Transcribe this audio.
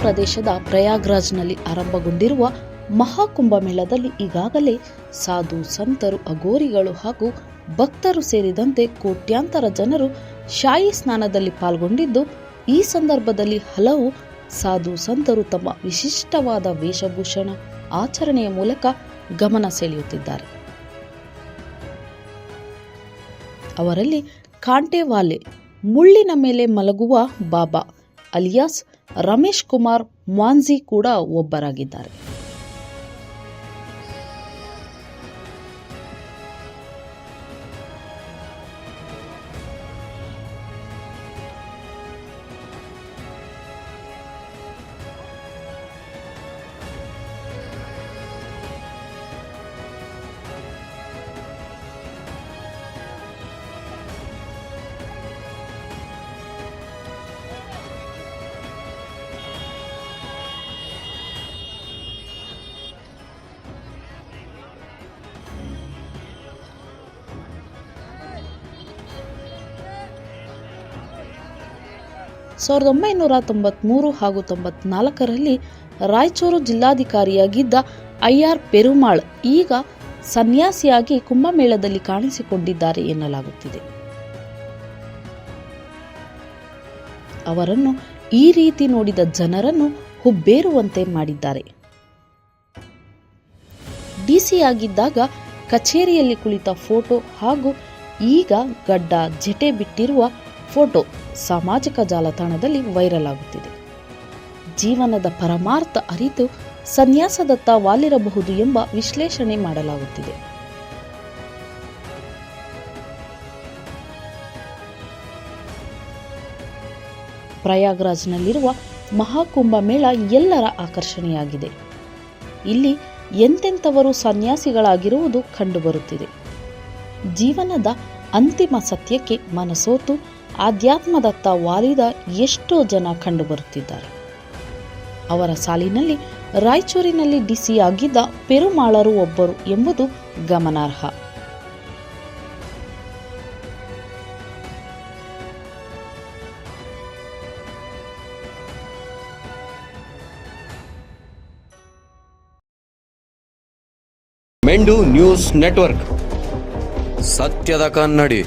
ಪ್ರದೇಶದ ಪ್ರಯಾಗ್ರಾಜ್ನಲ್ಲಿ ಆರಂಭಗೊಂಡಿರುವ ಮಹಾಕುಂಭಮೇಳದಲ್ಲಿ ಈಗಾಗಲೇ ಸಾಧು ಸಂತರು, ಅಘೋರಿಗಳು ಹಾಗೂ ಭಕ್ತರು ಸೇರಿದಂತೆ ಕೋಟ್ಯಾಂತರ ಜನರು ಶಾಹಿ ಸ್ನಾನದಲ್ಲಿ ಪಾಲ್ಗೊಂಡಿದ್ದು, ಈ ಸಂದರ್ಭದಲ್ಲಿ ಹಲವು ಸಾಧು ಸಂತರು ತಮ್ಮ ವಿಶಿಷ್ಟವಾದ ವೇಷಭೂಷಣ ಆಚರಣೆಯ ಮೂಲಕ ಗಮನ ಸೆಳೆಯುತ್ತಿದ್ದಾರೆ. ಅವರಲ್ಲಿ ಕಾಂಟೆವಾಲೆ, ಮುಳ್ಳಿನ ಮೇಲೆ ಮಲಗುವ ಬಾಬಾ ಅಲಿಯಾಸ್ ರಮೇಶ್ ಕುಮಾರ್ ಮ್ವಾಂಝಿ ಕೂಡ ಒಬ್ಬರಾಗಿದ್ದಾರೆ. ಸಾವಿರದ 1993 ಹಾಗೂ 94ರಲ್ಲಿ ರಾಯಚೂರು ಜಿಲ್ಲಾಧಿಕಾರಿಯಾಗಿದ್ದ ಐ.ಆರ್. ಪೆರುಮಾಳ್ ಈಗ ಸನ್ಯಾಸಿಯಾಗಿ ಕುಂಭಮೇಳದಲ್ಲಿ ಕಾಣಿಸಿಕೊಂಡಿದ್ದಾರೆ ಎನ್ನಲಾಗುತ್ತಿದೆ. ಅವರನ್ನು ಈ ರೀತಿ ನೋಡಿದ ಜನರನ್ನು ಹುಬ್ಬೇರುವಂತೆ ಮಾಡಿದ್ದಾರೆ. ಡಿಸಿಯಾಗಿದ್ದಾಗ ಕಚೇರಿಯಲ್ಲಿ ಕುಳಿತ ಫೋಟೋ ಹಾಗೂ ಈಗ ಗಡ್ಡ ಜಟೆ ಬಿಟ್ಟಿರುವ ಫೋಟೋ ಸಾಮಾಜಿಕ ಜಾಲತಾಣದಲ್ಲಿ ವೈರಲ್ ಆಗುತ್ತಿದೆ. ಜೀವನದ ಪರಮಾರ್ಥ ಅರಿತು ಸನ್ಯಾಸದತ್ತ ವಾಲಿರಬಹುದು ಎಂಬ ವಿಶ್ಲೇಷಣೆ ಮಾಡಲಾಗುತ್ತಿದೆ. ಪ್ರಯಾಗ್ರಾಜ್ನಲ್ಲಿರುವ ಮಹಾಕುಂಭ ಮೇಳ ಎಲ್ಲರ ಆಕರ್ಷಣೆಯಾಗಿದೆ. ಇಲ್ಲಿ ಎಂತೆಂಥವರು ಸನ್ಯಾಸಿಗಳಾಗಿರುವುದು ಕಂಡುಬರುತ್ತಿದೆ. ಜೀವನದ ಅಂತಿಮ ಸತ್ಯಕ್ಕೆ ಮನಸೋತು ಆಧ್ಯಾತ್ಮದತ್ತ ವಾಲಿದ ಎಷ್ಟೋ ಜನ ಕಂಡುಬರುತ್ತಿದ್ದಾರೆ. ಅವರ ಸಾಲಿನಲ್ಲಿ ರಾಯಚೂರಿನಲ್ಲಿ ಡಿಸಿ ಆಗಿದ್ದ ಪೆರುಮಾಳರು ಒಬ್ಬರು ಎಂಬುದು ಗಮನಾರ್ಹ. ಮೆಂಡು ನ್ಯೂಸ್ ನೆಟ್ವರ್ಕ್, ಸತ್ಯದ ಕನ್ನಡಿ.